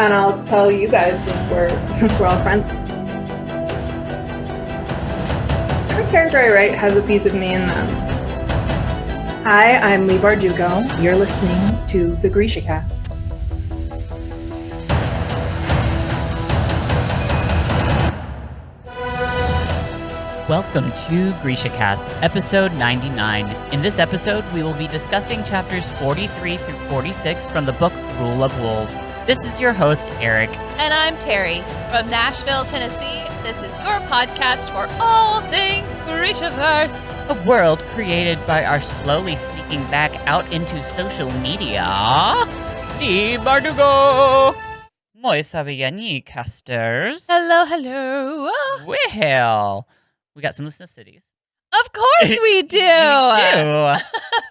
And I'll tell you guys since we're all friends. Every character I write has a piece of me in them. Hi, I'm Lee Bardugo. You're listening to the GrishaCast. Welcome to GrishaCast, episode 99. In this episode, we will be discussing chapters 43 through 46 from the book Rule of Wolves. This is your host, Eric. And I'm Terry. From Nashville, Tennessee, this is your podcast for all things Grishaverse. A world created by our slowly sneaking back out into social media, Lee Bardugo. Moi saviyani casters. Hello, hello. Well, we got some listener cities. Of course we do. We do.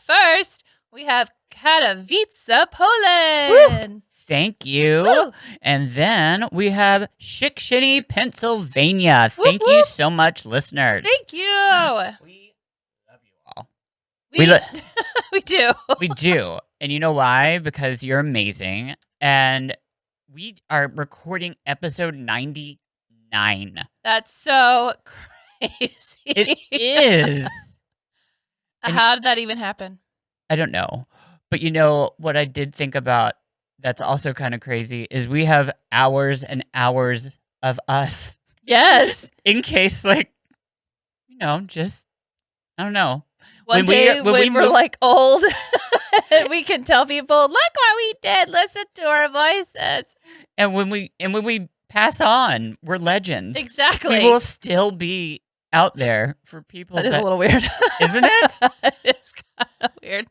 First, we have Katowice, Poland. Woo! Thank you. Woo! And then we have Shikshini, Pennsylvania. Whoop, Thank you whoop. so much, listeners. Thank you. We love you all. We do. We do. And you know why? Because you're amazing. And we are recording episode 99. That's so crazy. It is. How did that even happen? I don't know. But you know what I did think about that's also kind of crazy is we have hours and hours of us. Yes. In case, just, I don't know. When we're like old, we can tell people, look what we did. Listen to our voices. And when we pass on, we're legends. Exactly. We will still be out there for people. That is a little weird. Isn't it? It is kind of weird.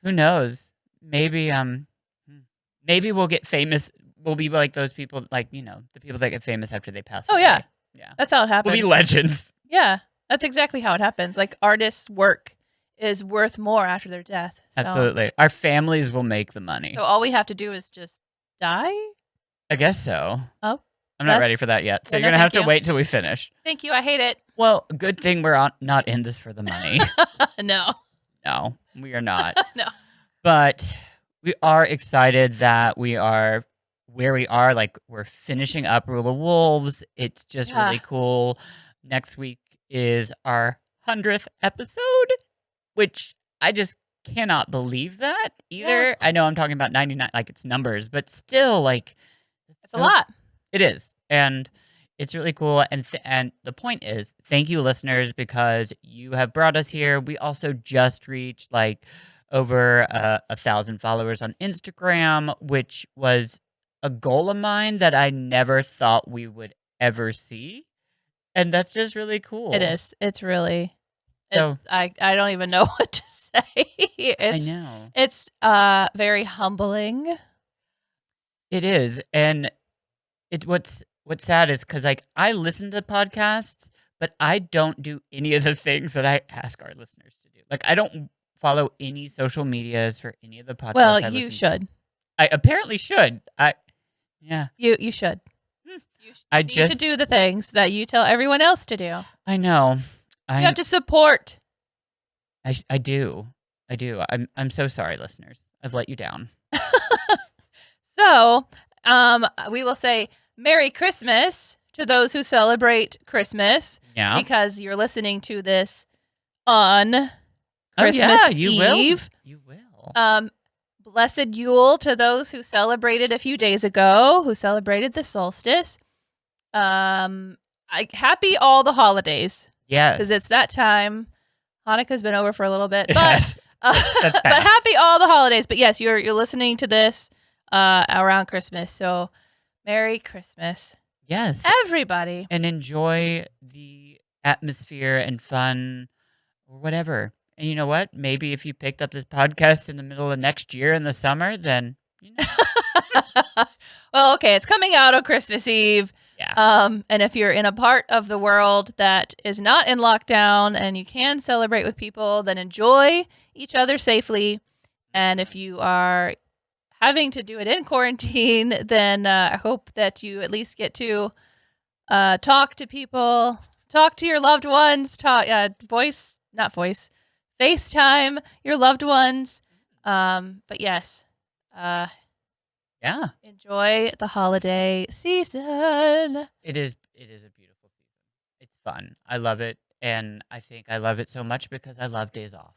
Who knows? Maybe we'll get famous. We'll be like those people, the people that get famous after they pass away. Yeah. Yeah. That's how it happens. We'll be legends. Yeah. That's exactly how it happens. Like, artists' work is worth more after their death. So. Absolutely. Our families will make the money. So all we have to do is just die? I guess so. Oh. I'm not ready for that yet. So Yeah, you're going to thank have to you. wait till we finish. Thank you. I hate it. Well, good thing we're not in this for the money. No. No, we are not. No. But we are excited that we are where we are. Like, we're finishing up Rule of Wolves. It's just really cool. Next week is our 100th episode, which I just cannot believe that either. Yeah. I know I'm talking about 99, like it's numbers, but still, like, It's a lot. It is. And it's really cool. And the point is, thank you, listeners, because you have brought us here. We also just reached over 1,000 followers on Instagram, which was a goal of mine that I never thought we would ever see. And that's just really cool. It is. It's really. So, I don't even know what to say. I know. It's very humbling. It is. And what's sad is because I listen to podcasts, but I don't do any of the things that I ask our listeners to do. Like, I don't follow any social medias for any of the podcasts. Well, you should. I apparently should. Yeah. You should. You I need just to do the things that you tell everyone else to do. I know. You have to support. I do. I'm so sorry, listeners. I've let you down. So, we will say Merry Christmas to those who celebrate Christmas. Yeah. Because you're listening to this on Christmas you Eve. will. You will. Blessed Yule to those who celebrated a few days ago, who celebrated the solstice. Happy all the holidays. Yes. Because it's that time. Hanukkah's been over for a little bit. Yes. But, That's but past. happy all the holidays. But yes, you're listening to this around Christmas. So Merry Christmas, Yes. everybody. And enjoy the atmosphere and fun or whatever. And you know what? Maybe if you picked up this podcast in the middle of next year in the summer, then, Well, okay, it's coming out on Christmas Eve. Yeah. And if you're in a part of the world that is not in lockdown and you can celebrate with people, then enjoy each other safely. And if you are having to do it in quarantine, then I hope that you at least get to talk to people, talk to your loved ones, FaceTime your loved ones. But yes, Yeah. Enjoy the holiday season. It is a beautiful season. It's fun. I love it, and I think I love it so much because I love days off.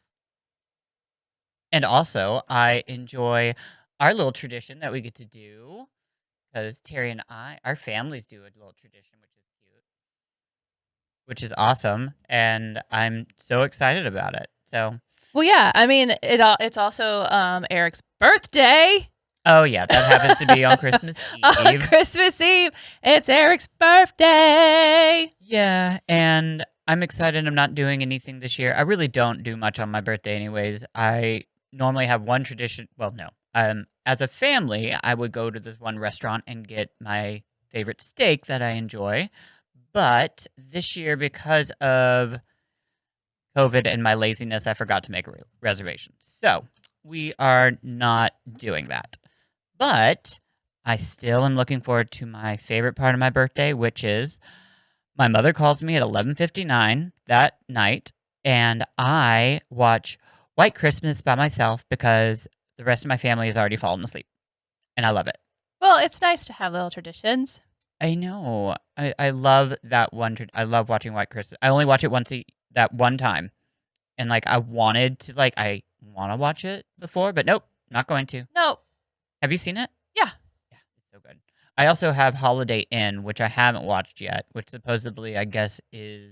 And also, I enjoy our little tradition that we get to do because Terry and our families do a little tradition, which is cute, which is awesome, and I'm so excited about it. So, Well, yeah. I mean, it's also Eric's birthday. oh yeah, that happens to be on Christmas On Eve. Christmas Eve, it's Eric's birthday. Yeah, and I'm excited. I'm not doing anything this year. I really don't do much on my birthday, anyways. I normally have one tradition. Well, no. As a family, I would go to this one restaurant and get my favorite steak that I enjoy. But this year, because of COVID and my laziness, I forgot to make a reservation. So we are not doing that. But I still am looking forward to my favorite part of my birthday, which is my mother calls me at 11:59 that night, and I watch White Christmas by myself because the rest of my family has already fallen asleep, and I love it. Well, it's nice to have little traditions. I know. I love that one. I love watching White Christmas. I only watch it that one time, and I wanted to I want to watch it before, but nope, not going to. No. Have you seen it? Yeah. Yeah, it's so good. I also have Holiday Inn, which I haven't watched yet, which supposedly I guess it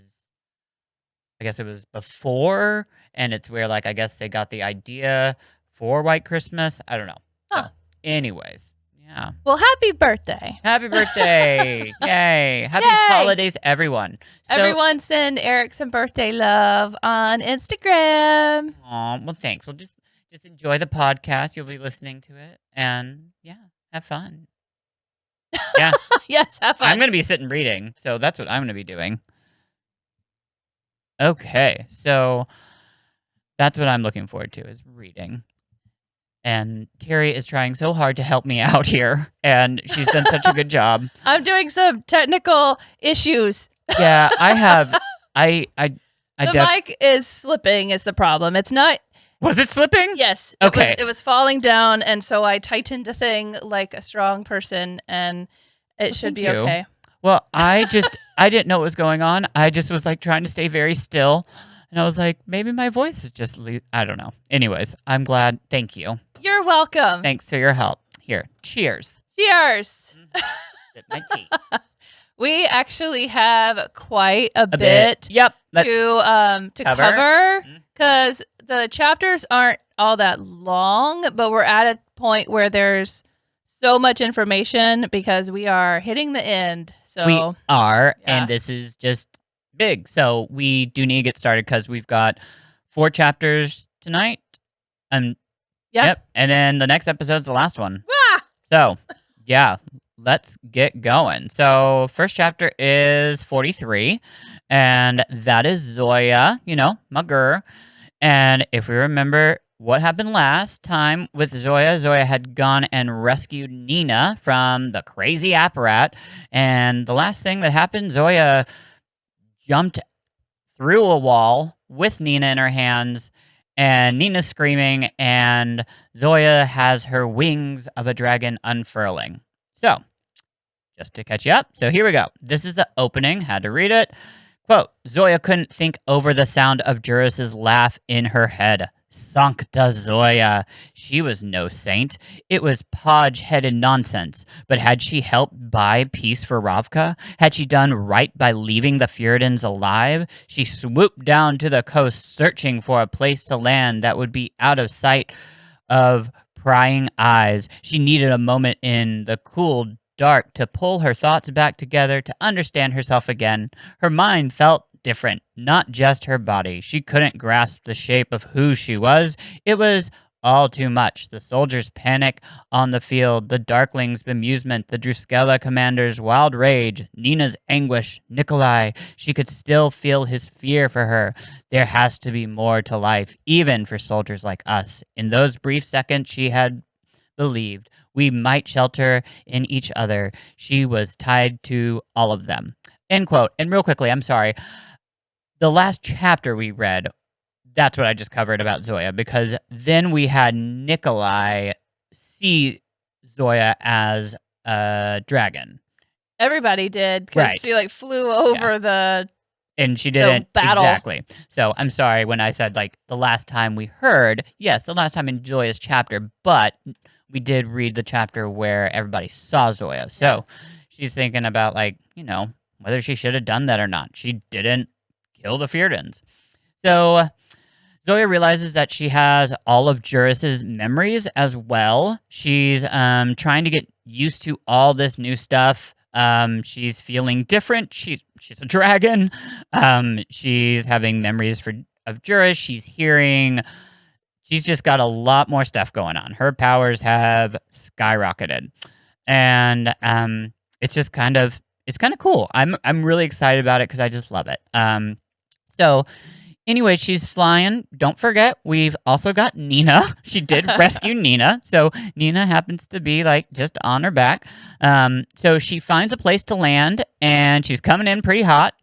was before, and it's where I guess they got the idea for White Christmas. I don't know. Huh. So, anyways, yeah. Well, happy birthday. Happy birthday. Yay. Happy Yay. holidays, everyone. So, Everyone send Eric some birthday love on Instagram. aw, well, thanks. We'll just enjoy the podcast. You'll be listening to it, and yeah, have fun. Yeah. Yes, have fun. I'm going to be sitting reading, so that's what I'm going to be doing. Okay, so that's what I'm looking forward to is reading. And Terry is trying so hard to help me out here, and she's done such a good job. I'm doing some technical issues. Yeah, I have. The mic is slipping is the problem. It's not. Was it slipping? Yes. Okay. It was falling down, and so I tightened a thing like a strong person, and it should be thank you. okay. Well, I didn't know what was going on. I just was trying to stay very still. And I was like, maybe my voice is just, I don't know. Anyways, I'm glad. Thank you. You're welcome. Thanks for your help. Here, cheers. Cheers. Sip my tea. We actually have quite a A bit Yep. to cover. cover because the chapters aren't all that long, but we're at a point where there's so much information because we are hitting the end. So We are, yeah. and this is just big. So we do need to get started because we've got 4 chapters tonight. Yeah. Yep. And then the next episode's the last one. Ah! So, yeah, let's get going. So, first chapter is 43, and that is Zoya, my girl. And if we remember what happened last time with Zoya, Zoya had gone and rescued Nina from the crazy apparat. And the last thing that happened, Zoya jumped through a wall with Nina in her hands, and Nina's screaming, and Zoya has her wings of a dragon unfurling. So, just to catch you up, so here we go. This is the opening, had to read it. Quote, Zoya couldn't think over the sound of Juris's laugh in her head. Sancta Zoya. She was no saint. It was podge-headed nonsense. But had she helped buy peace for Ravka? Had she done right by leaving the Fjordans alive? She swooped down to the coast, searching for a place to land that would be out of sight of prying eyes. She needed a moment in the cool dark to pull her thoughts back together, to understand herself again. Her mind felt different, not just her body. She couldn't grasp the shape of who she was. It was all too much. The soldiers' panic on the field, the Darklings' bemusement, the Druskella commander's wild rage, Nina's anguish, Nikolai. She could still feel his fear for her. There has to be more to life, even for soldiers like us. In those brief seconds, she had believed we might shelter in each other. She was tied to all of them. End quote. And real quickly, I'm sorry. The last chapter we read, that's what I just covered about Zoya, because then we had Nikolai see Zoya as a dragon. Everybody did, because Right. she flew over the And she didn't. battle. Exactly. So I'm sorry when I said the last time we heard, yes, the last time in Zoya's chapter, but we did read the chapter where everybody saw Zoya. So she's thinking about whether she should have done that or not. She didn't kill the Feardans. So Zoya realizes that she has all of Juris's memories as well. She's trying to get used to all this new stuff. She's feeling different. She's a dragon. She's having memories of Juris. She's hearing. She's just got a lot more stuff going on. Her powers have skyrocketed, and it's just kind of cool. I'm really excited about it because I just love it. So. Anyway, she's flying. Don't forget, we've also got Nina. She did rescue Nina. So Nina happens to be just on her back. So she finds a place to land and she's coming in pretty hot.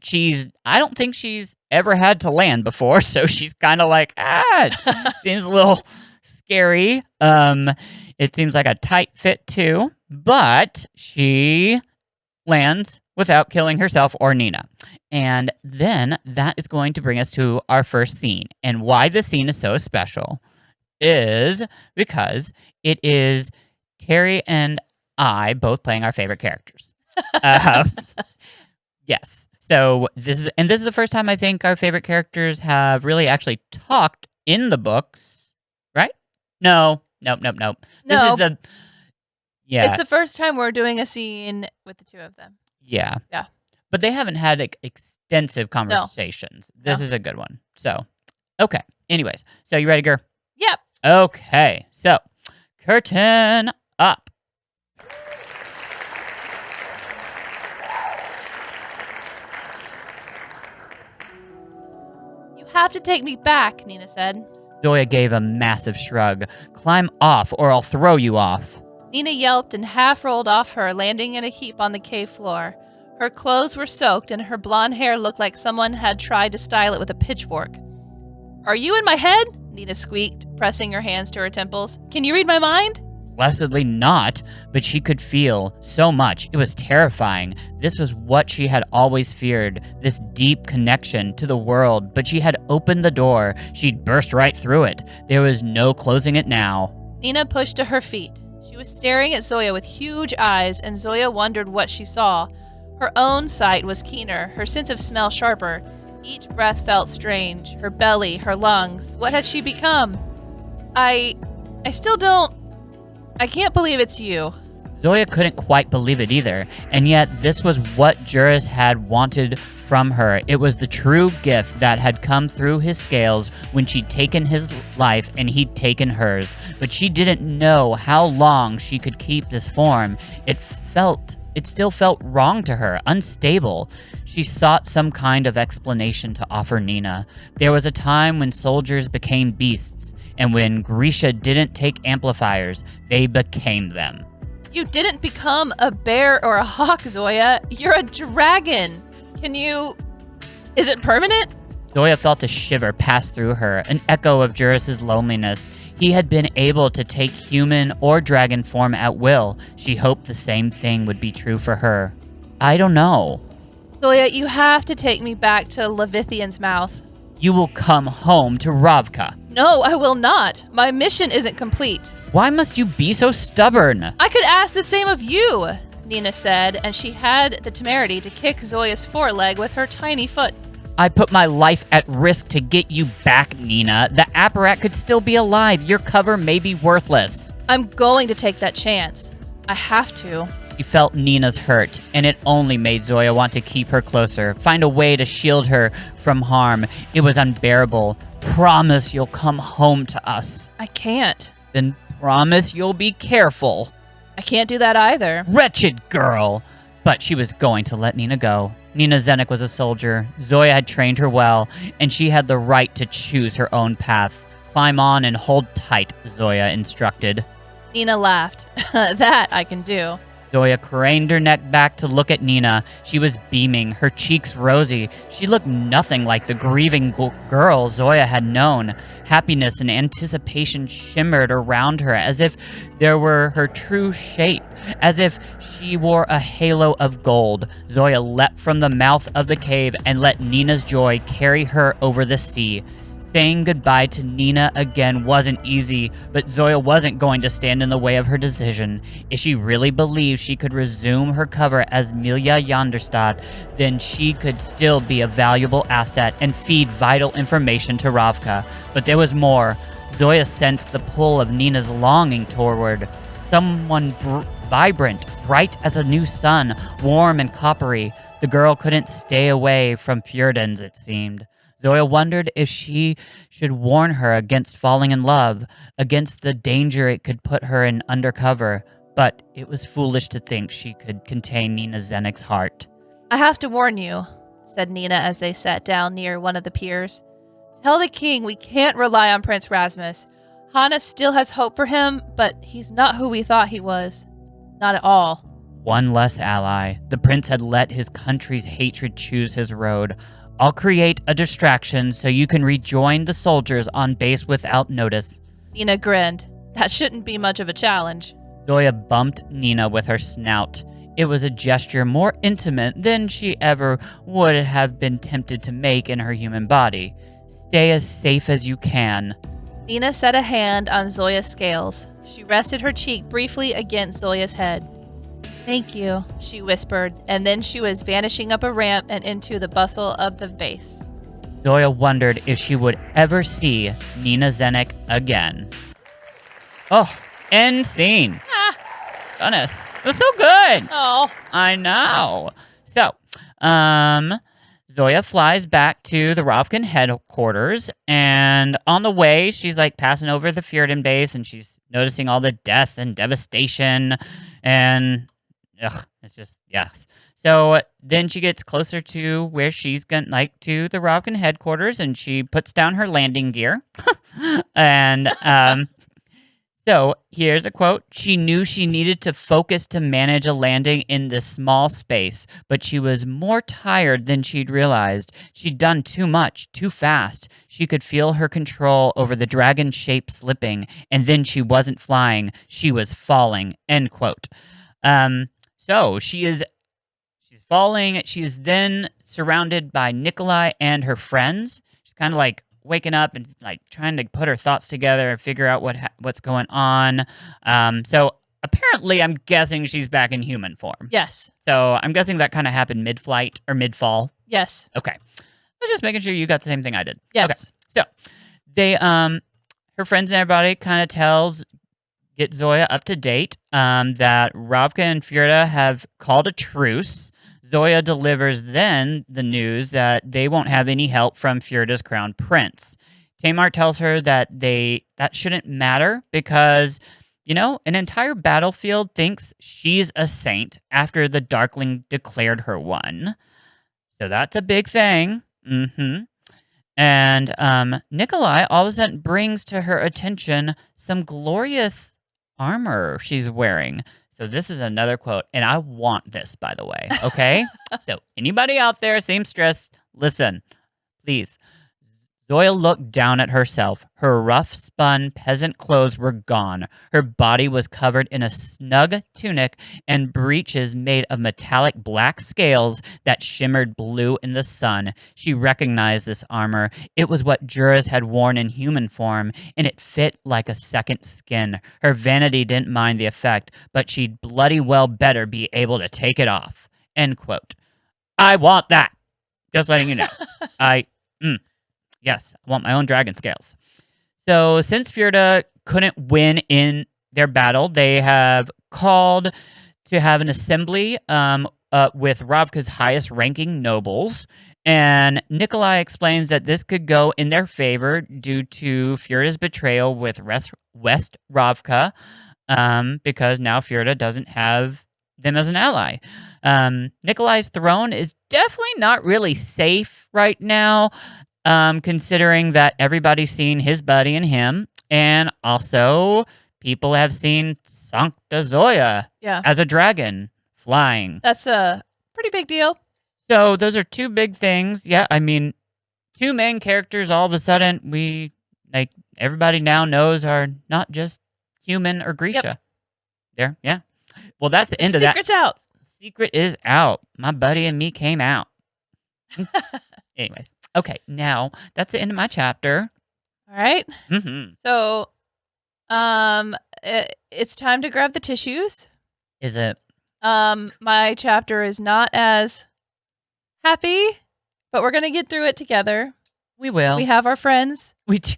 I don't think she's ever had to land before. So she's kind of it seems a little scary. It seems like a tight fit too, but she lands without killing herself or Nina. And then that is going to bring us to our first scene. And why this scene is so special is because it is Terry and I both playing our favorite characters. Yes. So this is the first time I think our favorite characters have really actually talked in the books, right? Nope. This is It's the first time we're doing a scene with the two of them. Yeah. Yeah. But they haven't had extensive conversations. No. This is a good one. So, okay. Anyways, so you ready, girl? Yep. Okay. So, curtain up. You have to take me back, Nina said. Zoya gave a massive shrug. Climb off or I'll throw you off. Nina yelped and half rolled off her, landing in a heap on the cave floor. Her clothes were soaked and her blonde hair looked like someone had tried to style it with a pitchfork. Are you in my head? Nina squeaked, pressing her hands to her temples. Can you read my mind? Blessedly not, but she could feel so much. It was terrifying. This was what she had always feared, this deep connection to the world, but she had opened the door. She'd burst right through it. There was no closing it now. Nina pushed to her feet. She was staring at Zoya with huge eyes, and Zoya wondered what she saw. Her own sight was keener, her sense of smell sharper. Each breath felt strange. Her belly, her lungs. What had she become? I still don't... I can't believe it's you. Zoya couldn't quite believe it either, and yet this was what Juris had wanted from her. It was the true gift that had come through his scales when she'd taken his life and he'd taken hers. But she didn't know how long she could keep this form. It still felt wrong to her, unstable. She sought some kind of explanation to offer Nina. There was a time when soldiers became beasts, and when Grisha didn't take amplifiers, they became them. You didn't become a bear or a hawk, Zoya. You're a dragon. Is it permanent? Zoya felt a shiver pass through her, an echo of Juris's loneliness. He had been able to take human or dragon form at will. She hoped the same thing would be true for her. I don't know. Zoya, you have to take me back to Levithian's mouth. You will come home to Ravka. No, I will not. My mission isn't complete. Why must you be so stubborn? I could ask the same of you, Nina said, and she had the temerity to kick Zoya's foreleg with her tiny foot. I put my life at risk to get you back, Nina. The apparat could still be alive. Your cover may be worthless. I'm going to take that chance. I have to. She felt Nina's hurt, and it only made Zoya want to keep her closer, find a way to shield her from harm. It was unbearable. Promise you'll come home to us. I can't. Then promise you'll be careful. I can't do that either. Wretched girl! But she was going to let Nina go. Nina Zenek was a soldier. Zoya had trained her well, and she had the right to choose her own path. Climb on and hold tight, Zoya instructed. Nina laughed. That I can do. Zoya craned her neck back to look at Nina. She was beaming, her cheeks rosy. She looked nothing like the grieving girl Zoya had known. Happiness and anticipation shimmered around her as if there were her true shape, as if she wore a halo of gold. Zoya leapt from the mouth of the cave and let Nina's joy carry her over the sea. Saying goodbye to Nina again wasn't easy, but Zoya wasn't going to stand in the way of her decision. If she really believed she could resume her cover as Milja Yanderstad, then she could still be a valuable asset and feed vital information to Ravka. But there was more. Zoya sensed the pull of Nina's longing toward someone vibrant, bright as a new sun, warm and coppery. The girl couldn't stay away from Fjordans, it seemed. Zoya wondered if she should warn her against falling in love, against the danger it could put her in undercover, but it was foolish to think she could contain Nina Zenek's heart. I have to warn you, said Nina as they sat down near one of the piers. Tell the king we can't rely on Prince Rasmus. Hanna still has hope for him, but he's not who we thought he was. Not at all. One less ally. The prince had let his country's hatred choose his road. I'll create a distraction so you can rejoin the soldiers on base without notice. Nina grinned. That shouldn't be much of a challenge. Zoya bumped Nina with her snout. It was a gesture more intimate than she ever would have been tempted to make in her human body. Stay as safe as you can. Nina set a hand on Zoya's scales. She rested her cheek briefly against Zoya's head. Thank you, she whispered, and then she was vanishing up a ramp and into the bustle of the vase. Zoya wondered if she would ever see Nina Zenek again. Oh, end scene. Goodness, it was so good. Oh. I know. So, Zoya flies back to the Rovkin headquarters, and on the way, she's like passing over the Fjordan base, and she's noticing all the death and devastation, and it's just, yeah. So then she gets closer to where she's going, like to the Rovkin headquarters, and she puts down her landing gear. And so here's a quote. She knew she needed to focus to manage a landing in this small space, but she was more tired than she'd realized. She'd done too much, too fast. She could feel her control over the dragon shape slipping, and then she wasn't flying. She was falling, end quote. So she's falling. She is then surrounded by Nikolai and her friends. She's kind of like waking up and like trying to put her thoughts together and figure out what's going on. So apparently, I'm guessing she's back in human form. Yes. So I'm guessing that kind of happened mid-flight or mid-fall. Yes. Okay. I was just making sure you got the same thing I did. Yes. Okay. So they, her friends and everybody kind of get Zoya up to date, that Ravka and Fjorda have called a truce. Zoya delivers then the news that they won't have any help from Fjorda's crown prince. Tamar tells her that shouldn't matter because, an entire battlefield thinks she's a saint after the Darkling declared her one. So that's a big thing. And Nikolai all of a sudden brings to her attention some glorious armor she's wearing. So this is another quote, and I want this, by the way, okay? So anybody out there, seamstress, listen, please. Zoya looked down at herself. Her rough-spun peasant clothes were gone. Her body was covered in a snug tunic and breeches made of metallic black scales that shimmered blue in the sun. She recognized this armor. It was what Juras had worn in human form, and it fit like a second skin. Her vanity didn't mind the effect, but she'd bloody well better be able to take it off. End quote. I want that. Just letting you know. Yes, I want my own dragon scales. So since Fjorda couldn't win in their battle, they have called to have an assembly with Ravka's highest ranking nobles. And Nikolai explains that this could go in their favor due to Fjorda's betrayal with West Ravka, because now Fjorda doesn't have them as an ally. Nikolai's throne is definitely not really safe right now. Considering that everybody's seen his buddy and him, and also people have seen Sancta Zoya Yeah. as a dragon flying. That's a pretty big deal. So those are two big things. Yeah, I mean, two main characters all of a sudden everybody now knows are not just human or Grisha. There, yeah. Well, that's the end of that. Secret's out. Secret is out. My buddy and me came out. Anyways, okay, now that's the end of my chapter. All right. Mm-hmm. So, it's time to grab the tissues. Is it? My chapter is not as happy, but we're gonna get through it together. We will. We have our friends. We do.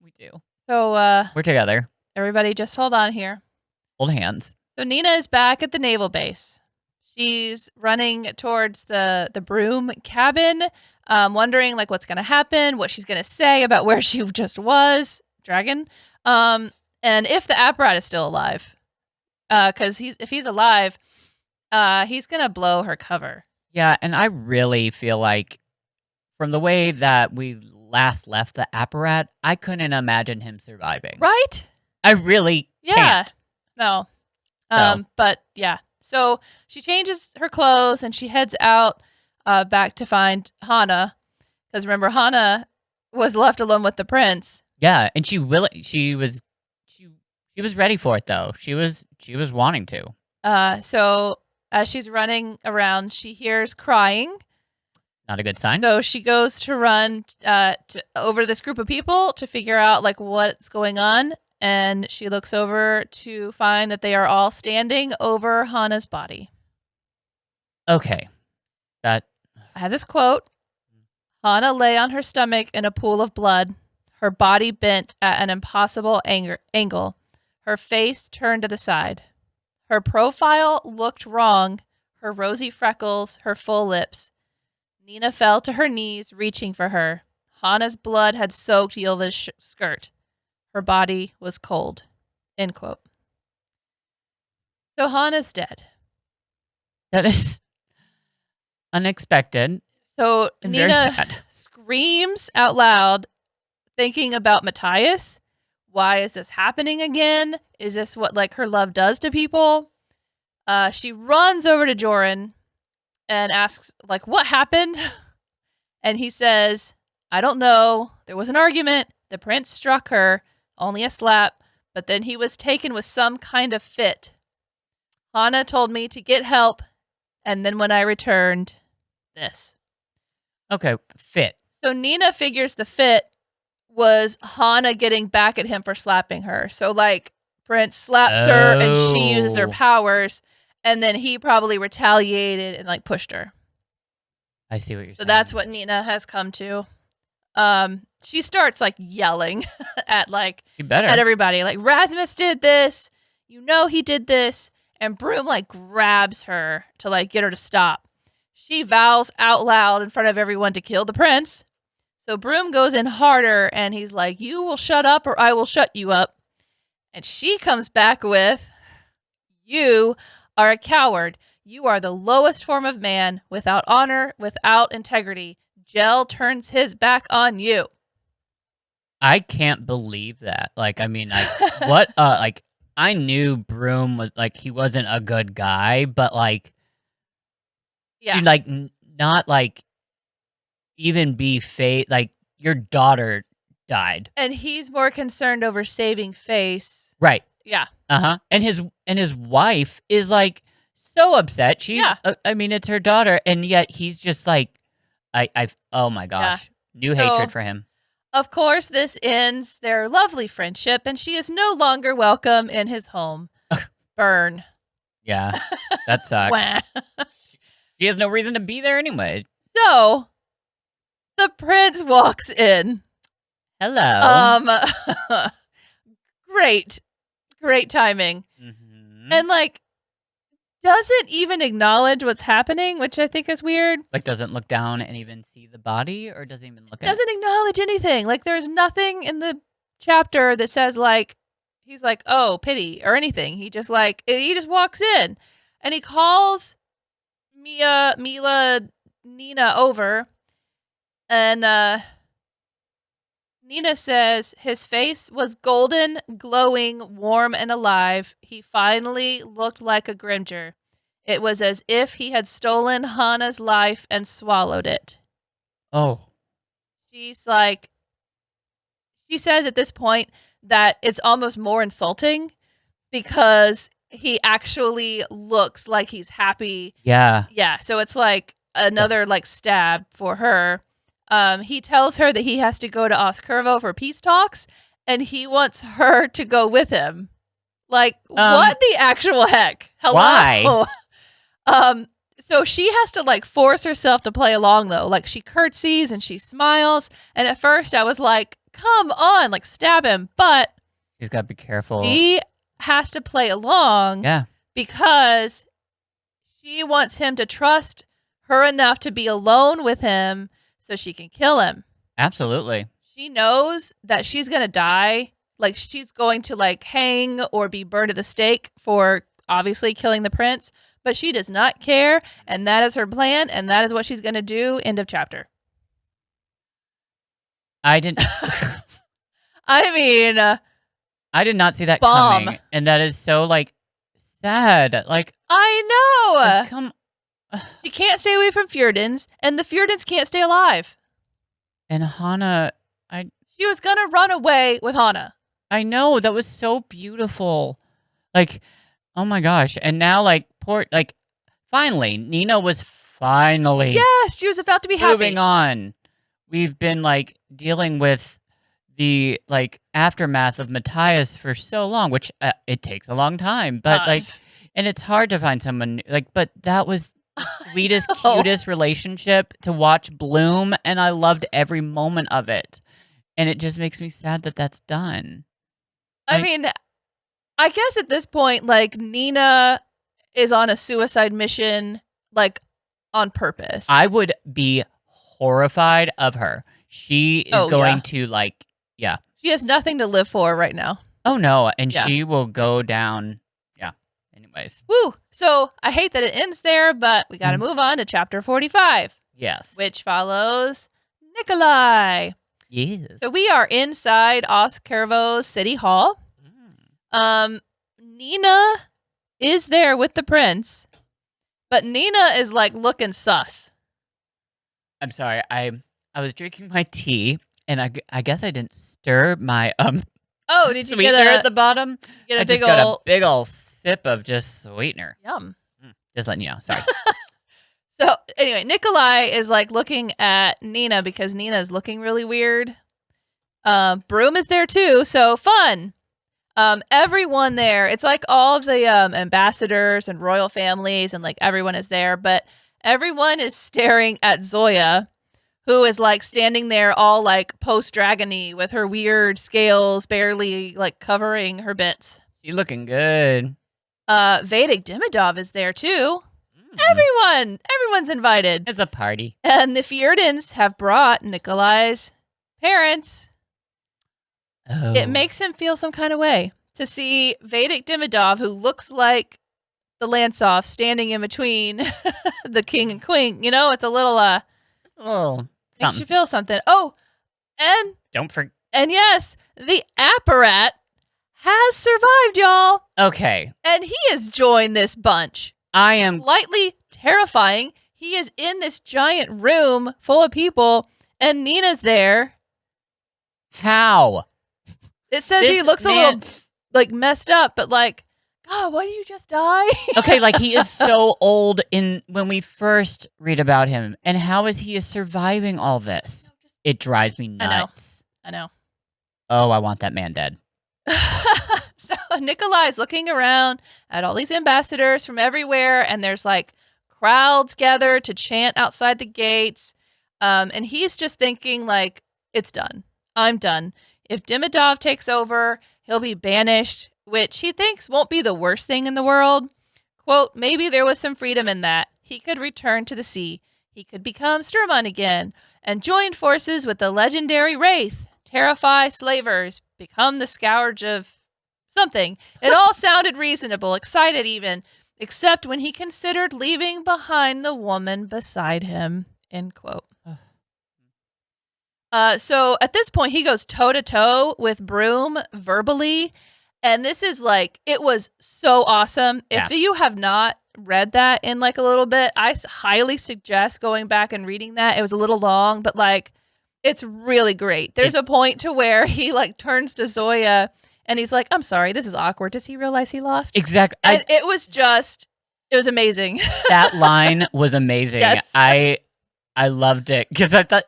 We do. So, We're together. everybody just hold on here. Hold hands. So Nina is back at the naval base. She's running towards the broom cabin, wondering like what's gonna happen, what she's gonna say about where she just was, dragon, and if the apparatus is still alive. Because if he's alive, he's gonna blow her cover. Yeah, and I really feel like from the way that we last left the apparat, I couldn't imagine him surviving. Right? I really Yeah. can't. No. So. But yeah. So she changes her clothes and she heads out back to find Hana. Because remember, Hana was left alone with the prince. Yeah, and she was ready for it though. She was wanting to. So as she's running around, she hears crying. Not a good sign. So she goes to run over this group of people to figure out like what's going on. And she looks over to find that they are all standing over Hana's body. Okay. I have this quote. Hana lay on her stomach in a pool of blood, her body bent at an impossible angle, her face turned to the side. Her profile looked wrong, her rosy freckles, her full lips. Nina fell to her knees, reaching for her. Hana's blood had soaked Yilva's skirt. Her body was cold. End quote. So Hana's dead. That is unexpected. So And very Nina sad. screams out loud, thinking about Matthias. Why is this happening again? Is this what like her love does to people? She runs over to Joran and asks, like, what happened? And he says, I don't know. There was an argument. The prince struck her. Only a slap. But then he was taken with some kind of fit. Hana told me to get help. And then when I returned, this. Okay, fit. So Nina figures the fit was Hana getting back at him for slapping her. So, like, Prince slaps her and she uses her powers. And then he probably retaliated and, like, pushed her. I see what you're So saying. that's what Nina has come to. She starts, like, yelling at, like, You better. at everybody. Like, Rasmus did this. You know he did this. And Broom, like, grabs her to, like, get her to stop. She vows out loud in front of everyone to kill the prince. So Broom goes in harder, and he's like, you will shut up or I will shut you up. And she comes back with, you are a coward. You are the lowest form of man, without honor, without integrity. Gel turns his back on you. I can't believe that. Like, I mean, like, what? Like, I knew Broom was like he wasn't a good guy, but like, Yeah. you'd like not like even be like your daughter died, And he's more concerned over saving face. right? Yeah. And his wife is like so upset. She's, Yeah. I mean, it's her daughter, and yet he's just like, oh my gosh, new So- hatred for him. Of course, this ends their lovely friendship, and she is no longer welcome in his home. Burn. Yeah, that sucks. Wah. She has no reason to be there anyway. So, the prince walks in. Hello. Great timing. Mhm. And, like, doesn't even acknowledge what's happening, which I think is weird. Like, doesn't look down and even see the body, or doesn't even look at it? Doesn't acknowledge anything. Like, there's nothing in the chapter that says, like, he's like, oh, pity or anything. He just, like, he just walks in and he calls Nina over, and Nina says his face was golden, glowing, warm, and alive. He finally looked like a Grimger. It was as if he had stolen Hana's life and swallowed it. Oh. She's like, she says at this point that it's almost more insulting because he actually looks like he's happy. Yeah. Yeah, so it's like another like stab for her. He tells her that he has to go to Oscurvo for peace talks, and he wants her to go with him. Like, what the actual heck? Hello? Why? So she has to like force herself to play along though. Like she curtsies and she smiles. And at first I was like, come on, like stab him. But She's got to be careful. she has to play along because she wants him to trust her enough to be alone with him so she can kill him. Absolutely. She knows that she's going to die. Like she's going to like hang or be burned at the stake for obviously killing the prince. But she does not care, and that is her plan, and that is what she's going to do. End of chapter. I didn't. I mean, I did not see that bomb. coming, and that is so like sad. Like I know. like, come. She can't stay away from Fjordans, and the Fjordans can't stay alive. And Hana, She was going to run away with Hana. I know, that was so beautiful. Like, oh my gosh! And now, like, finally, Nina was finally Yes, she was about to be happy. moving on. We've been like dealing with the like aftermath of Matthias for so long, which it takes a long time. But like, and it's hard to find someone like. But that was the sweetest, cutest relationship to watch bloom, and I loved every moment of it. And it just makes me sad that that's done. I mean, I guess at this point, like, Nina is on a suicide mission, like, on purpose. I would be horrified of her. She is going to, like, She has nothing to live for right now. Oh, no. And she will go down. Yeah. Anyways. Woo. So I hate that it ends there, but we got to move on to chapter 45. Yes. Which follows Nikolai. Yes. So we are inside Oscurvo's City Hall. Nina is there with the prince, but Nina is like looking sus. I'm sorry. I was drinking my tea, and I guess I didn't stir my Oh, did you sweetener get at the bottom? Get a I big just got ol' a big old sip of just sweetener. Yum. Just letting you know. Sorry. So anyway, Nikolai is like looking at Nina because Nina is looking really weird. Broom is there too, so fun. Everyone there, it's like all the ambassadors and royal families and like everyone is there, but everyone is staring at Zoya, who is like standing there all like post-dragony with her weird scales barely like covering her bits. She's looking good. Vedic Demidov is there too. Everyone's invited. It's a party. And the Fjordans have brought Nikolai's parents. Oh. It makes him feel some kind of way to see Vedic Demidov, who looks like the Lansoff, standing in between the king and queen. You know, it's a little makes you feel something. Oh, and don't forget. And yes, the apparat has survived, y'all. Okay. And he has joined this bunch. I am slightly terrifying. He is in this giant room full of people, and Nina's there. How? It says he looks a little like messed up, but like, God, why did you just die? Okay, like he is so old when we first read about him, and how is he surviving all this? It drives me nuts. I know. Oh, I want that man dead. So Nikolai is looking around at all these ambassadors from everywhere, and there's like crowds gathered to chant outside the gates. And he's just thinking like, it's done. I'm done. If Demidov takes over, he'll be banished, which he thinks won't be the worst thing in the world. Quote, maybe there was some freedom in that. He could return to the sea. He could become Sturmon again and join forces with the legendary Wraith, terrify slavers, become the scourge of something. It all sounded reasonable, excited even, except when he considered leaving behind the woman beside him, end quote. So at this point, he goes toe to toe with Broom verbally, and this is like, it was so awesome. Yeah. If you have not read that in like a little bit, I highly suggest going back and reading that. It was a little long, but like, it's really great. There's a point to where he like turns to Zoya and he's like, "I'm sorry, this is awkward." Does he realize he lost? Exactly. And it was amazing. That line was amazing. Yes. I loved it because I thought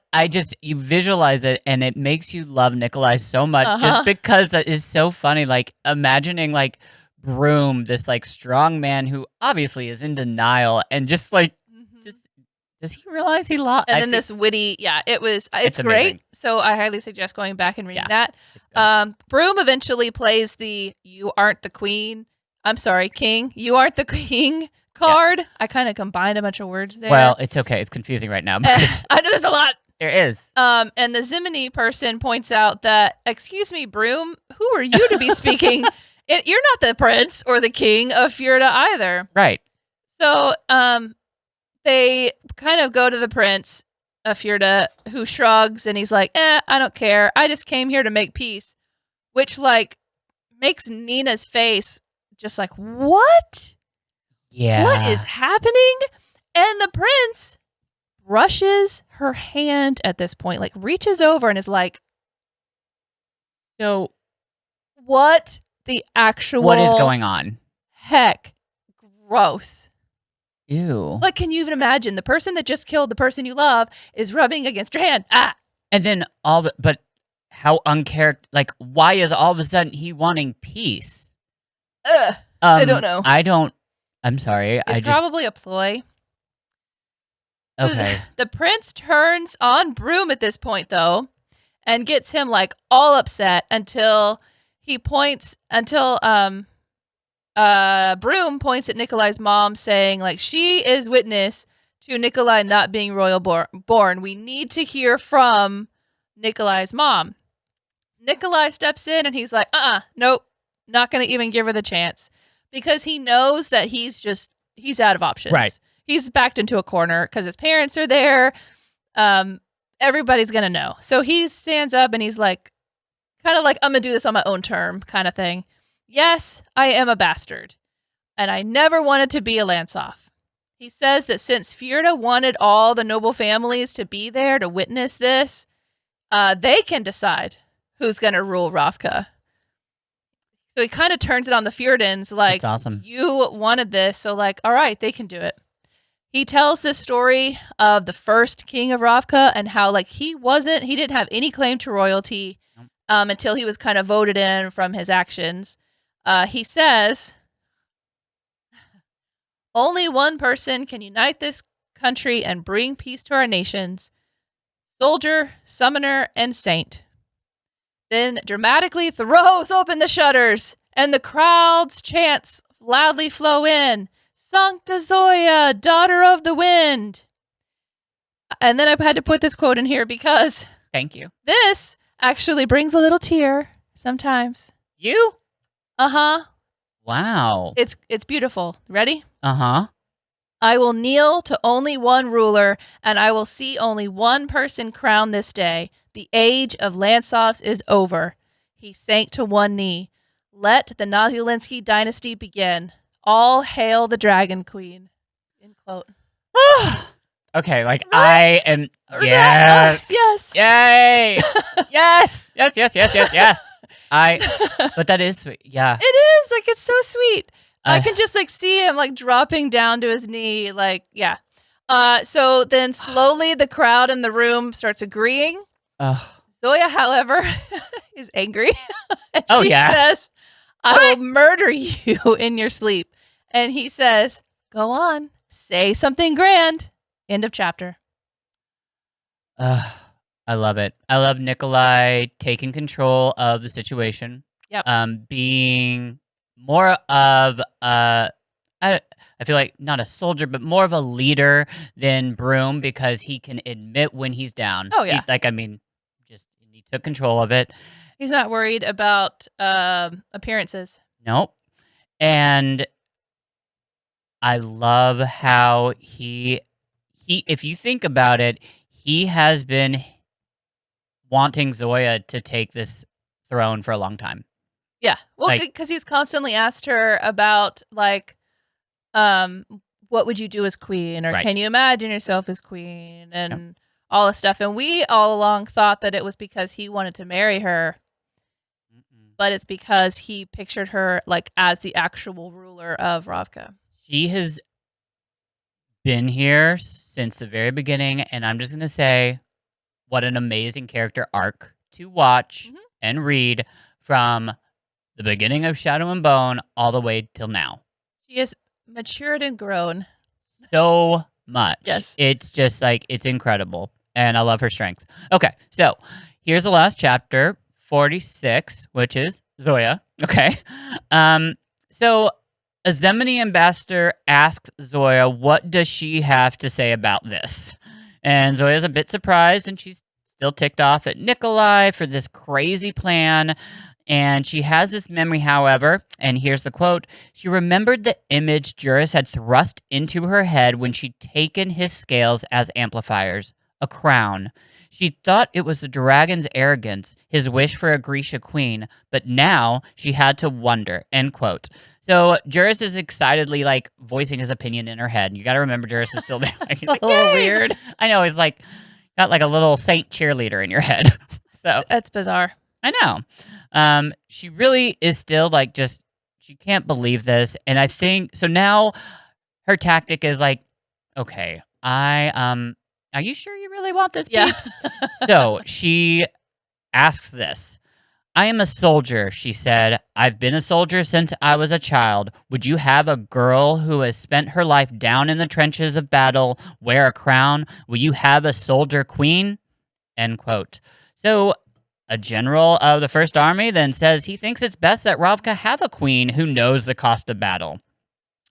you visualize it and it makes you love Nikolai so much just because it is so funny. Like imagining like Broom, this like strong man who obviously is in denial and just like, does he realize he lost? And then this witty, it's great. amazing. So I highly suggest going back and reading that. Broom eventually plays the "You aren't the queen." I'm sorry, king. You aren't the king card. I kind of combined a bunch of words there. Well, it's okay. It's confusing right now because I know there's a lot. there is. And the Zimini person points out that, "Excuse me, Broom, who are you to be speaking? You're not the prince or the king of Fjerda either." Right. So, they kind of go to the prince of Fjerda, who shrugs and he's like, I don't care. I just came here to make peace. Which, like, makes Nina's face just like, what? Yeah. What is happening? And the prince brushes her hand at this point, like, reaches over and is like, So, what the actual what is going on? heck? Gross. Ew. Like, can you even imagine the person that just killed the person you love is rubbing against your hand? And then but how like, why is all of a sudden he wanting peace? I don't know. I'm sorry. It's probably a ploy. Okay. The prince turns on Broom at this point, though, and gets him like all upset until Broom points at Nikolai's mom, saying like, she is witness to Nikolai not being royal born. We need to hear from Nikolai's mom. Nikolai steps in and he's like, nope, not going to even give her the chance, because he knows that he's out of options. Right. He's backed into a corner because his parents are there. Everybody's going to know. So he stands up and he's like, kind of like, I'm going to do this on my own term kind of thing. Yes, I am a bastard, and I never wanted to be a Lansoff. He says that since Fjerda wanted all the noble families to be there to witness this, they can decide who's going to rule Ravka. So he kind of turns it on the Fjerdans, like, That's awesome. You wanted this, so like, all right, they can do it. He tells this story of the first king of Ravka and how like he didn't have any claim to royalty until he was kind of voted in from his actions. He says, only one person can unite this country and bring peace to our nations: soldier, summoner, and saint. Then dramatically throws open the shutters, and the crowd's chants loudly flow in. Sancta Zoya, daughter of the wind. And then I had to put this quote in here because Thank you. this actually brings a little tear sometimes. You? Uh-huh. Wow. It's beautiful. Ready? Uh-huh. I will kneel to only one ruler, and I will see only one person crowned this day. The age of Lansoffs is over. He sank to one knee. Let the Nazulinsky dynasty begin. All hail the Dragon Queen. End quote. Okay, like Right? I am. Yes. Yes. Yay. Yes. Yes. But that is sweet. Yeah. It is. Like, it's so sweet. I Uh, can just like see him like dropping down to his knee. Like, yeah. So then slowly the crowd in the room starts agreeing. Ugh. Zoya, however, is angry. And Oh, she yeah. says, I will murder you in your sleep. And he says, go on, say something grand. End of chapter. I love it. I love Nikolai taking control of the situation. Yep. Being more of I feel like not a soldier, but more of a leader than Broom, because he can admit when he's down. Oh, yeah. He took control of it. He's not worried about appearances. Nope. And I love how he if you think about it, he has been wanting Zoya to take this throne for a long time. Yeah. Well, Like- because he's constantly asked her about, like, what would you do as queen? Or Right. can you imagine yourself as queen? And all this stuff. And we all along thought that it was because he wanted to marry her. But it's because he pictured her, like, as the actual ruler of Ravka. She has been here since the very beginning, and I'm just going to say what an amazing character arc to watch and read from the beginning of Shadow and Bone all the way till now. She has matured and grown. So much. Yes. It's just like, it's incredible. And I love her strength. Okay, so here's the last chapter, 46, which is Zoya. Okay. So a Zemini ambassador asks Zoya, what does she have to say about this? And Zoya's a bit surprised, and she's still ticked off at Nikolai for this crazy plan. And she has this memory, however, and here's the quote. She remembered the image Juris had thrust into her head when she'd taken his scales as amplifiers, a crown. She thought it was the dragon's arrogance, his wish for a Grisha queen, but now she had to wonder, end quote. So Juris is excitedly, like, voicing his opinion in her head. You got to remember Juris is still there. Like, he's It's like, a little "Yes!" weird. I know, he's like, got like a little saint cheerleader in your head. So That's bizarre. I know. She really is still like just, she can't believe this. And I think, so now her tactic is like, okay, are you sure you really want this, Yeah. peeps? So she asks this. I am a soldier, she said. I've been a soldier since I was a child. Would you have a girl who has spent her life down in the trenches of battle wear a crown? Will you have a soldier queen? End quote. So a general of the First Army then says he thinks it's best that Ravka have a queen who knows the cost of battle.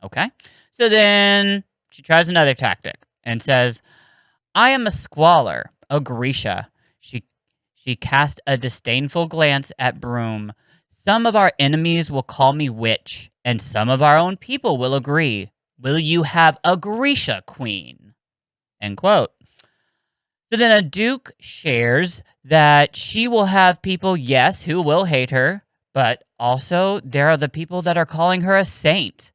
Okay. So then she tries another tactic and says, I am a squalor, a Grisha. She cast a disdainful glance at Broom. Some of our enemies will call me witch, and some of our own people will agree. Will you have a Grisha queen? End quote. So then a duke shares that she will have people, yes, who will hate her, but also there are the people that are calling her a saint.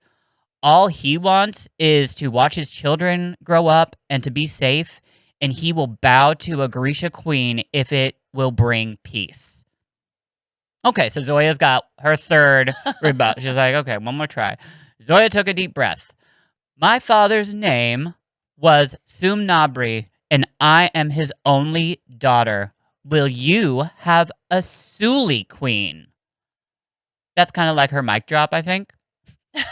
All he wants is to watch his children grow up and to be safe, and he will bow to a Grisha queen if it will bring peace. Okay, so Zoya's got her third rebuttal. She's like, okay, one more try. Zoya took a deep breath. My father's name was Sumnabri, and I am his only daughter. Will you have a Suli queen? That's kind of like her mic drop, I think.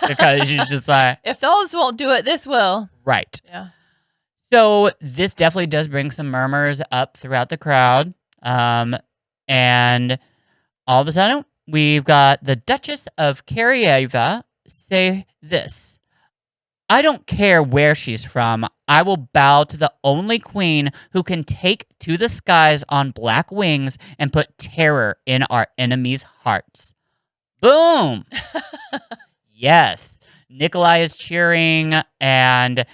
Because she's just like, If those won't do it, this will. right. Yeah. So this definitely does bring some murmurs up throughout the crowd. And all of a sudden, we've got the Duchess of Karieva say this. I don't care where she's from. I will bow to the only queen who can take to the skies on black wings and put terror in our enemies' hearts. Boom! Yes. Nikolai is cheering, and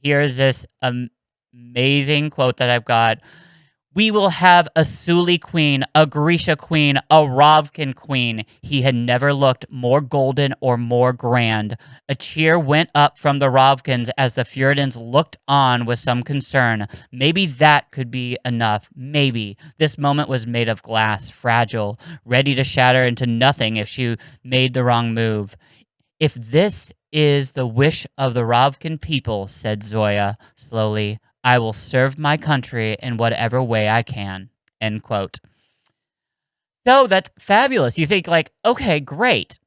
here's this amazing quote that I've got. We will have a Suli queen, a Grisha queen, a Ravkan queen. He had never looked more golden or more grand. A cheer went up from the Ravkans as the Fjordans looked on with some concern. Maybe that could be enough. Maybe. This moment was made of glass, fragile, ready to shatter into nothing if she made the wrong move. If this is the wish of the Ravkan people, said Zoya slowly, I will serve my country in whatever way I can. End quote. So that's fabulous. You think like, okay, great.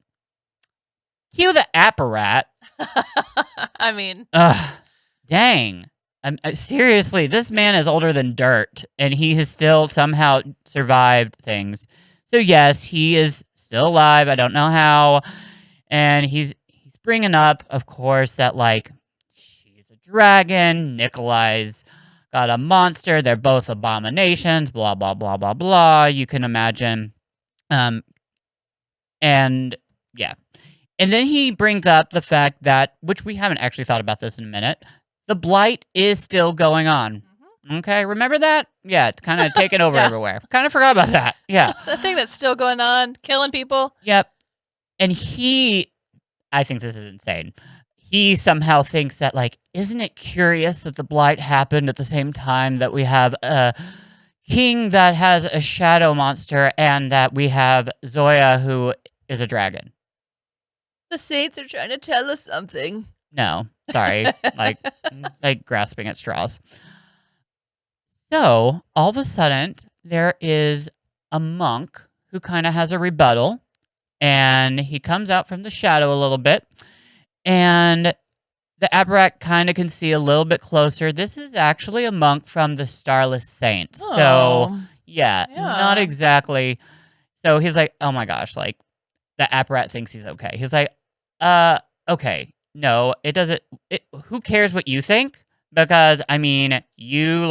Cue the apparat. I mean, Ugh, dang. Seriously, this man is older than dirt, and he has still somehow survived things. So yes, he is still alive. I don't know how. And he's bringing up, of course, that like, she's a dragon, Nikolai's got a monster, they're both abominations, blah, blah, blah, blah, blah, you can imagine. And yeah. And then he brings up the fact that, which we haven't actually thought about this in a minute, the blight is still going on. Okay, remember that? Yeah, it's kind of taken over Yeah. everywhere. Kind of forgot about that. Yeah. The thing that's still going on, killing people. Yep. And I think this is insane. He somehow thinks that, like, isn't it curious that the blight happened at the same time that we have a king that has a shadow monster and that we have Zoya who is a dragon? The saints are trying to tell us something. No, sorry. like grasping at straws. So, all of a sudden, there is a monk who kind of has a rebuttal, and he comes out from the shadow a little bit, and the Abarat kind of can see a little bit closer. This is actually a monk from the Starless Saints. So, Oh, yeah, not yeah. exactly. So he's like, oh my gosh, like, the Abarat thinks he's okay. He's like, okay, no, it doesn't, who cares what you think? Because, I mean, you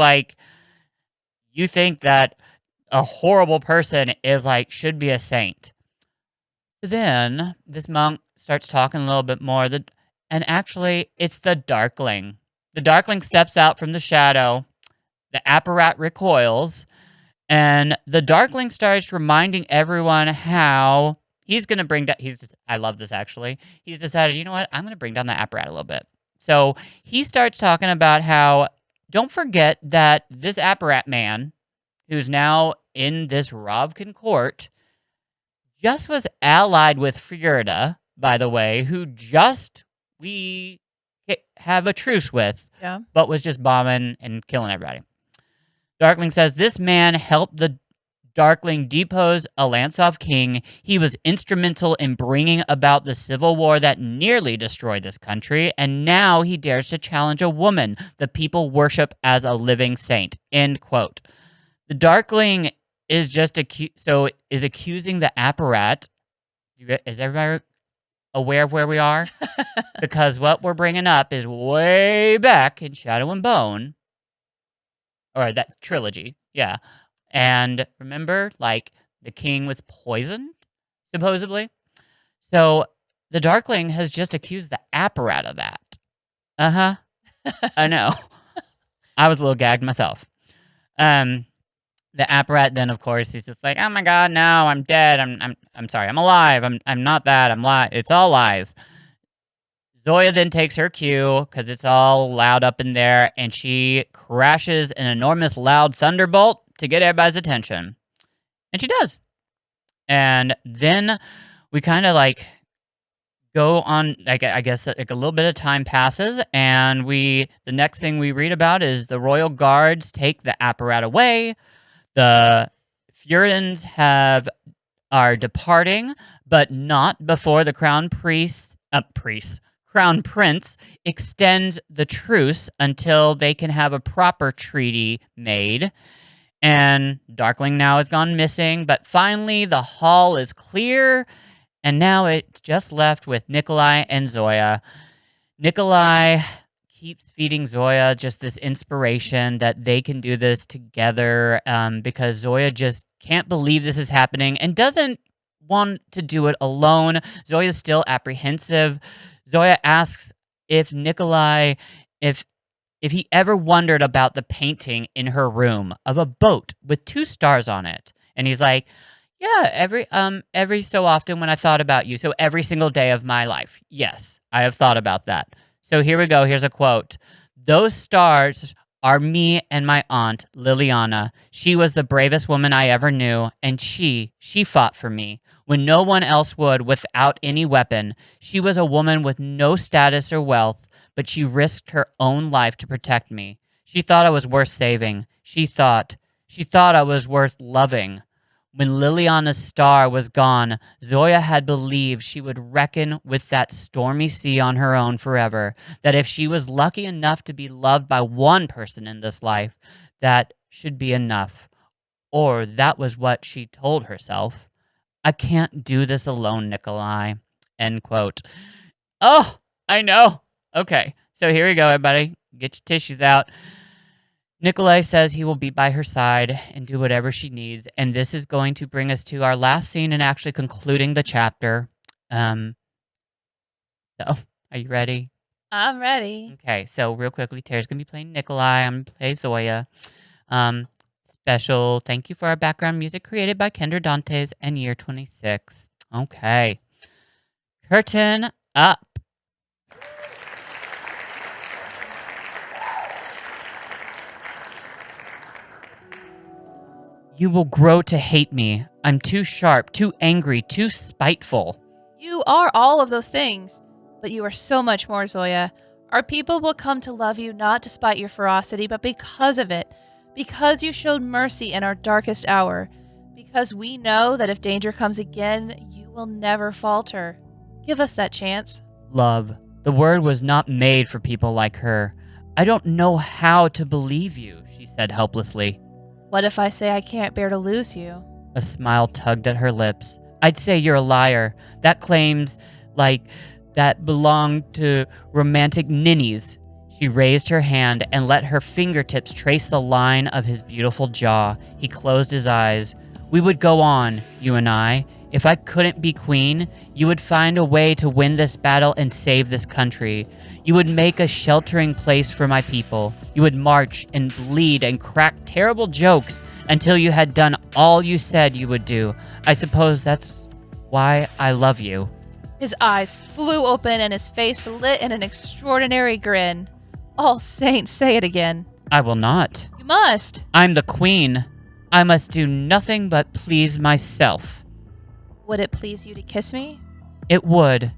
think that a horrible person is like, should be a saint. So then this monk starts talking a little bit more, and actually, it's the Darkling. The Darkling steps out from the shadow, the Apparat recoils, and the Darkling starts reminding everyone how he's going to bring down. I love this actually. He's decided, you know what? I'm going to bring down the Apparat a little bit. So he starts talking about how, don't forget that this Apparat man, who's now in this Rovkin court, just was allied with Fjorda, by the way, who we have a truce with, Yeah. but was just bombing and killing everybody. Darkling says, this man helped the Darkling depose a Lantsov king. He was instrumental in bringing about the civil war that nearly destroyed this country, and now he dares to challenge a woman the people worship as a living saint. End quote. The Darkling is just accusing the Apparat. Is everybody aware of where we are? Because what we're bringing up is way back in Shadow and Bone, or that trilogy, yeah. And remember, like, the king was poisoned, supposedly. So the Darkling has just accused the Apparat of that. I know. I was a little gagged myself. The Apparat then, of course, he's just like, oh my god, no, I'm dead. I'm sorry, I'm alive. I'm not that. It's all lies. Zoya then takes her cue because it's all loud up in there, and she crashes an enormous loud thunderbolt to get everybody's attention. And she does. And then we kind of like go on, like, I guess like a little bit of time passes, and the next thing we read about is the royal guards take the Apparat away. The Fjordans are departing, but not before the crown prince extends the truce until they can have a proper treaty made. And Darkling now has gone missing, but finally the hall is clear, and now it's just left with Nikolai and Zoya. Nikolai keeps feeding Zoya just this inspiration that they can do this together, because Zoya just can't believe this is happening and doesn't want to do it alone. Zoya's still apprehensive. Zoya asks if he ever wondered about the painting in her room of a boat with 2 stars on it. And he's like, yeah, every so often when I thought about you, so every single day of my life. Yes, I have thought about that. So here we go. Here's a quote. Those stars are me and my aunt, Liliana. She was the bravest woman I ever knew, and she fought for me when no one else would, without any weapon. She was a woman with no status or wealth, but she risked her own life to protect me. She thought I was worth saving. She thought I was worth loving. When Liliana's star was gone, Zoya had believed she would reckon with that stormy sea on her own forever, that if she was lucky enough to be loved by one person in this life, that should be enough. Or that was what she told herself. I can't do this alone, Nikolai. End quote. Oh, I know. Okay, so here we go, everybody. Get your tissues out. Nikolai says he will be by her side and do whatever she needs, and this is going to bring us to our last scene and actually concluding the chapter. So, are you ready? I'm ready. Okay, so real quickly, Tara's gonna be playing Nikolai. I'm gonna play Zoya. Um, Special thank you for our background music created by Kendra Dantes and Year 26. Okay. Curtain up. You will grow to hate me. I'm too sharp, too angry, too spiteful. You are all of those things, but you are so much more, Zoya. Our people will come to love you not despite your ferocity, but because of it. Because you showed mercy in our darkest hour. Because we know that if danger comes again, you will never falter. Give us that chance. Love, the word was not made for people like her. I don't know how to believe you, she said helplessly. What if I say I can't bear to lose you? A smile tugged at her lips. I'd say you're a liar. That claims, that belong to romantic ninnies. She raised her hand and let her fingertips trace the line of his beautiful jaw. He closed his eyes. We would go on, you and I. If I couldn't be queen, you would find a way to win this battle and save this country. You would make a sheltering place for my people. You would march and bleed and crack terrible jokes until you had done all you said you would do. I suppose that's why I love you. His eyes flew open and his face lit in an extraordinary grin. All saints, say it again. I will not. You must. I'm the queen. I must do nothing but please myself. Would it please you to kiss me? It would.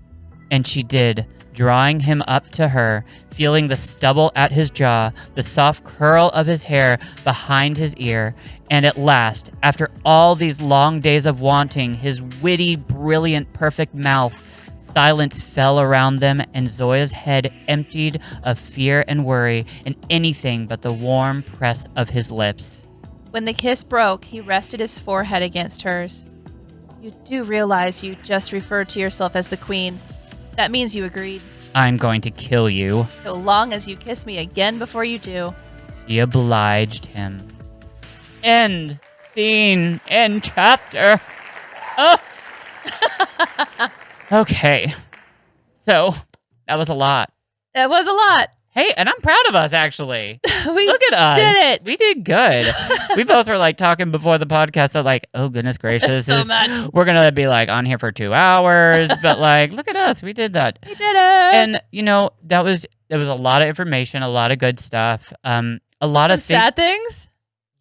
And she did, drawing him up to her, feeling the stubble at his jaw, the soft curl of his hair behind his ear, and at last, after all these long days of wanting, his witty, brilliant, perfect mouth, silence fell around them, and Zoya's head emptied of fear and worry and anything but the warm press of his lips. When the kiss broke, he rested his forehead against hers. You do realize you just referred to yourself as the queen. That means you agreed. I'm going to kill you. So long as you kiss me again before you do. She obliged him. End scene. End chapter. Oh. Okay. So, that was a lot. That was a lot. Hey, and I'm proud of us, actually. We Look at us. did it. We did good. We both were talking before the podcast that oh goodness gracious. So much. We're going to be on here for 2 hours, but look at us. We did that. We did it. And there was a lot of information, a lot of good stuff. A lot of sad things?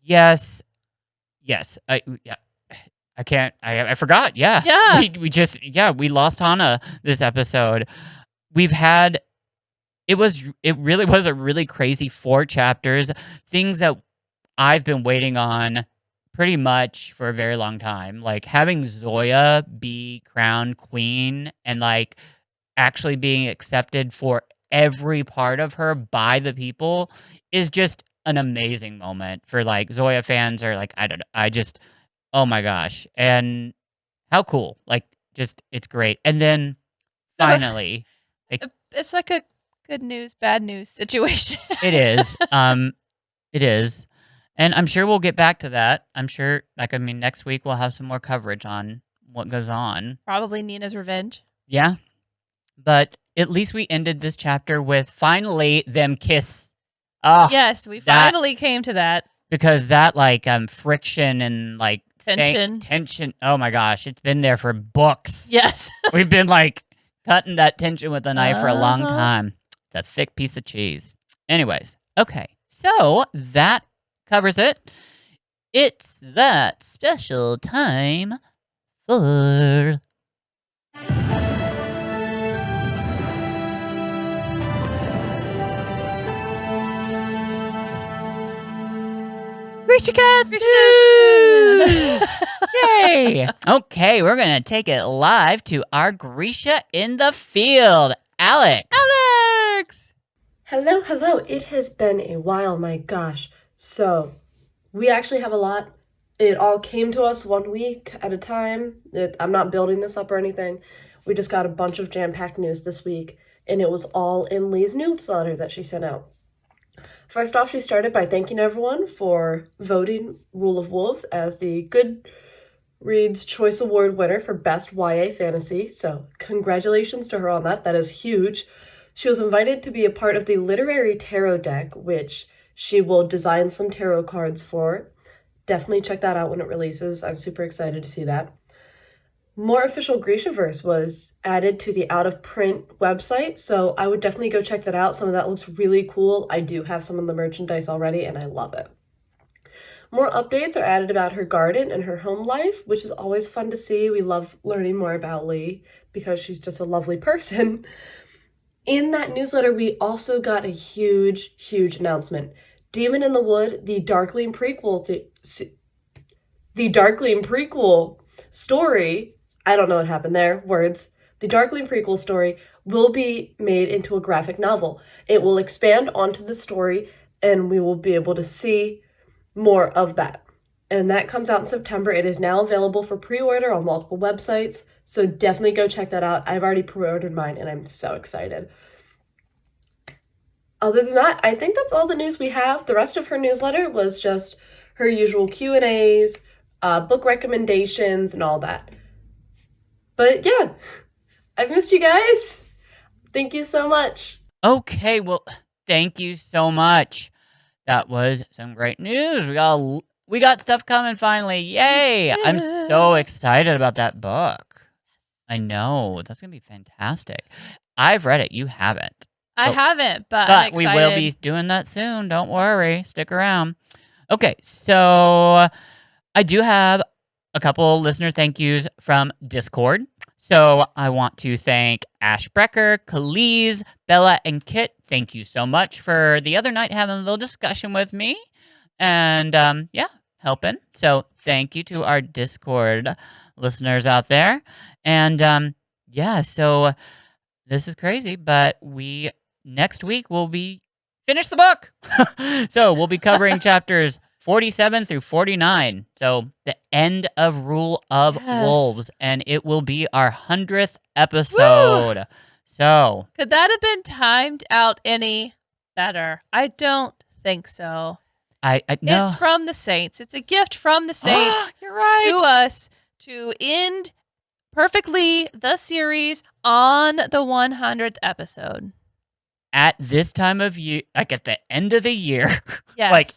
Yes. I can't. I forgot. Yeah. Yeah. We lost Hannah this episode. We've had. It really was a really crazy 4 chapters. Things that I've been waiting on pretty much for a very long time. Having Zoya be crowned queen and actually being accepted for every part of her by the people is just an amazing moment for Zoya fans or I don't know. Oh my gosh. And how cool. It's great. And then finally it's like a good news, bad news situation. It is. It is. And I'm sure we'll get back to that. I'm sure, next week we'll have some more coverage on what goes on. Probably Nina's revenge. Yeah. But at least we ended this chapter with finally them kiss. Oh, yes, we finally came to that. Because that, friction and, tension. Oh my gosh, it's been there for books. Yes. We've been, cutting that tension with a knife for a long time. It's a thick piece of cheese. Anyways, okay. So that covers it. It's that special time for GrishaCast News! Yay! Okay, we're going to take it live to our Grisha in the field. Alex! Hello. It has been a while, my gosh. So, we actually have a lot. It all came to us 1 week at a time. I'm not building this up or anything. We just got a bunch of jam-packed news this week, and it was all in Lee's newsletter that she sent out. First off, she started by thanking everyone for voting Rule of Wolves as the Goodreads Choice Award winner for Best YA Fantasy. So, congratulations to her on that. That is huge. She was invited to be a part of the literary tarot deck, which she will design some tarot cards for. Definitely check that out when it releases. I'm super excited to see that. More official Grishaverse was added to the out-of-print website, so I would definitely go check that out. Some of that looks really cool. I do have some of the merchandise already, and I love it. More updates are added about her garden and her home life, which is always fun to see. We love learning more about Lee because she's just a lovely person. In that newsletter, we also got a huge, huge announcement. Demon in the Wood, the Darkling prequel story, I don't know what happened there, words. The Darkling prequel story will be made into a graphic novel. It will expand onto the story, and we will be able to see more of that. And that comes out in September. It is now available for pre-order on multiple websites, so definitely go check that out. I've already pre-ordered mine, and I'm so excited. Other than that, I think that's all the news we have. The rest of her newsletter was just her usual Q&As, book recommendations, and all that. But yeah, I've missed you guys. Thank you so much. Okay, well, thank you so much. That was some great news. We got stuff coming finally. Yay! I'm so excited about that book. I know. That's going to be fantastic. I've read it. You haven't. I haven't, but I'm excited. We will be doing that soon. Don't worry. Stick around. Okay, so I do have a couple listener thank yous from Discord. So I want to thank Ash Brecker, Khalees, Bella, and Kit. Thank you so much for the other night having a little discussion with me and, helping. So thank you to our Discord listeners out there. And, so this is crazy, but next week we'll be finish the book. So we'll be covering chapters 47 through 49. So the end of Rule of Wolves, and it will be our 100th episode. Woo! So could that have been timed out any better? I don't think so. I know. It's from the Saints. It's a gift from the Saints You're right. to us to end perfectly the series on the 100th episode. At this time of year, like at the end of the year, yes. Like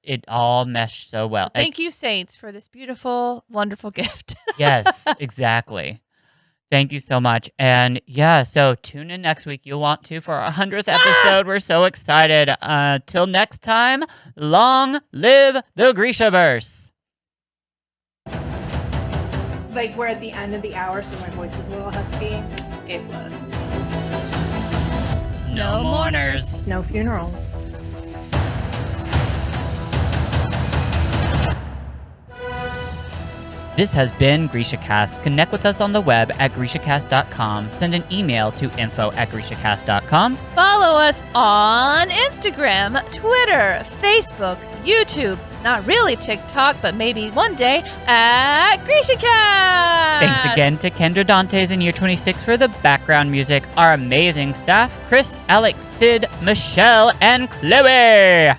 it all meshed so well. Thank you, Saints, for this beautiful, wonderful gift. Yes, exactly. Thank you so much. And so tune in next week. You'll want to for our 100th episode. We're so excited. Till next time, long live the Grishaverse. Like, we're at the end of the hour, so my voice is a little husky. It was. No mourners. No funerals. This has been GrishaCast. Connect with us on the web at GrishaCast.com. Send an email to info@GrishaCast.com. Follow us on Instagram, Twitter, Facebook, YouTube. Not really TikTok, but maybe one day at GrishaCast. Thanks again to Kendra Dantes in Year 26 for the background music. Our amazing staff, Chris, Alex, Sid, Michelle, and Chloe.